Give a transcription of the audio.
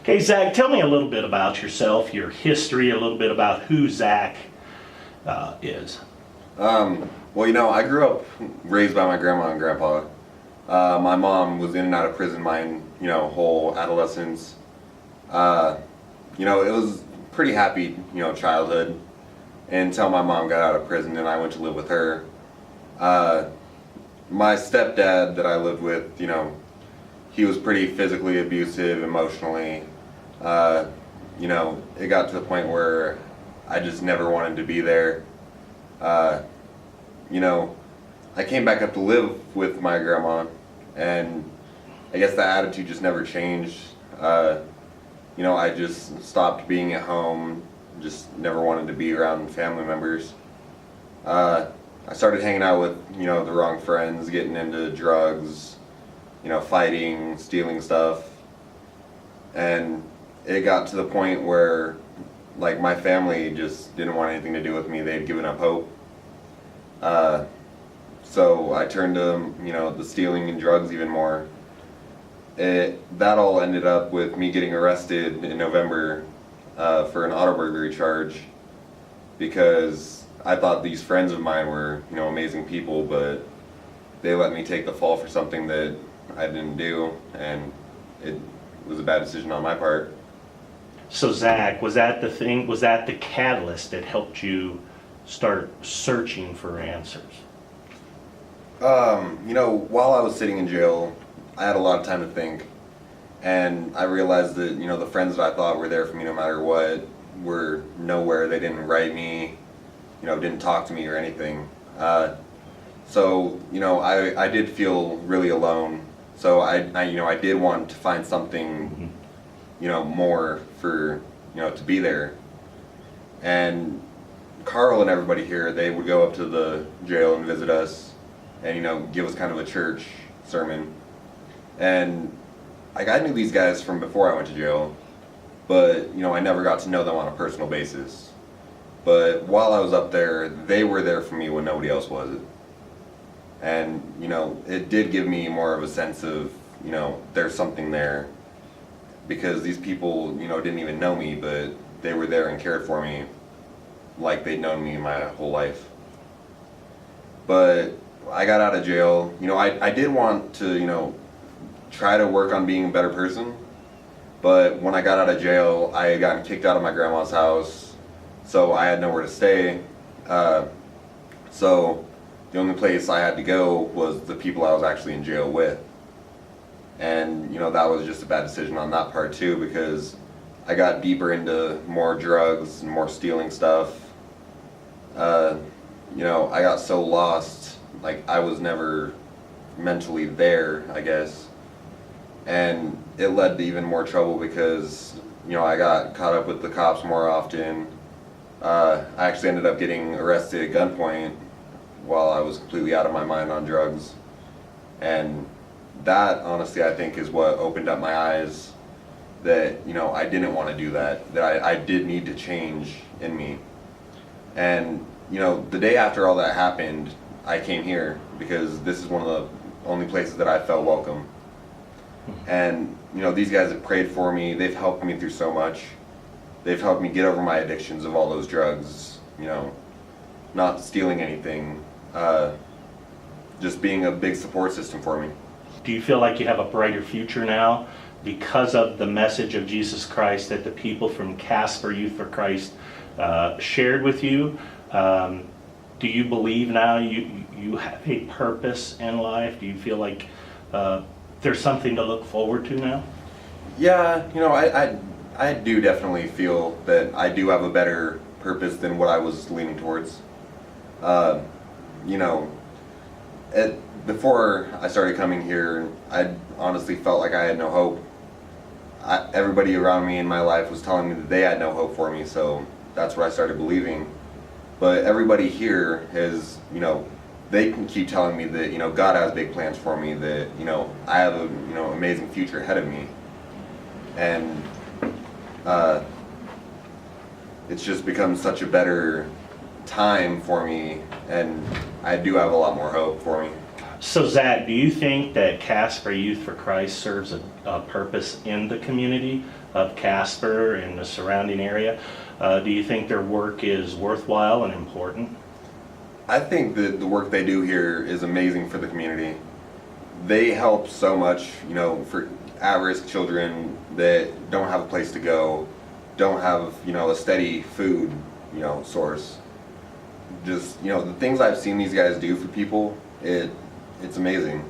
Okay, Zach, tell me a little bit about yourself, your history, a little bit about who Zach is. Well, I grew up raised by my grandma and grandpa. My mom was in and out of prison my, whole adolescence. It was pretty happy, childhood until my mom got out of prison and I went to live with her. My stepdad that I lived with, he was pretty physically abusive, emotionally. It got to the point where I just never wanted to be there. I came back up to live with my grandma, and I guess the attitude just never changed. I just stopped being at home, just never wanted to be around family members. I started hanging out with, the wrong friends, getting into drugs, fighting, stealing stuff. And it got to the point where, my family just didn't want anything to do with me. They'd given up hope. So I turned to, the stealing and drugs even more. That all ended up with me getting arrested in November for an auto burglary charge, because I thought these friends of mine were, amazing people, but they let me take the fall for something that I didn't do, and it was a bad decision on my part. So Zach, was that the catalyst that helped you start searching for answers? While I was sitting in jail, I had a lot of time to think, and I realized that, the friends that I thought were there for me no matter what were nowhere. They didn't write me, didn't talk to me or anything. So, I did feel really alone. So I did want to find something, more for, to be there. And Carl and everybody here, they would go up to the jail and visit us and, give us kind of a church sermon. And I knew these guys from before I went to jail, but, I never got to know them on a personal basis. But while I was up there, they were there for me when nobody else was. And, it did give me more of a sense of, there's something there. Because these people, didn't even know me, but they were there and cared for me like they'd known me my whole life. But I got out of jail. I did want to, try to work on being a better person. But when I got out of jail, I had gotten kicked out of my grandma's house, so I had nowhere to stay. So the only place I had to go was the people I was actually in jail with. And, that was just a bad decision on that part too, because I got deeper into more drugs and more stealing stuff. I got so lost, I was never mentally there, I guess. And it led to even more trouble because, I got caught up with the cops more often. I actually ended up getting arrested at gunpoint while I was completely out of my mind on drugs. And that, honestly, I think is what opened up my eyes that, I didn't want to do that I did need to change in me. And, the day after all that happened, I came here because this is one of the only places that I felt welcome. And, these guys have prayed for me. They've helped me through so much. They've helped me get over my addictions of all those drugs, not stealing anything, just being a big support system for me. Do you feel like you have a brighter future now because of the message of Jesus Christ that the people from Casper Youth for Christ shared with you? Do you believe now you have a purpose in life? Do you feel like there's something to look forward to now? Yeah, I do definitely feel that I do have a better purpose than what I was leaning towards. Before I started coming here, I honestly felt like I had no hope. Everybody around me in my life was telling me that they had no hope for me, so that's what I started believing. But everybody here has, they can keep telling me that, God has big plans for me, that, I have a, amazing future ahead of me. And it's just become such a better time for me, and I do have a lot more hope for me. So Zach, do you think that Casper Youth for Christ serves a purpose in the community of Casper and the surrounding area? Do you think their work is worthwhile and important? I think that the work they do here is amazing for the community. They help so much, you know, for at-risk children that don't have a place to go, don't have, you know, a steady food, you know, source. Just, you know, the things I've seen these guys do for people, it's amazing.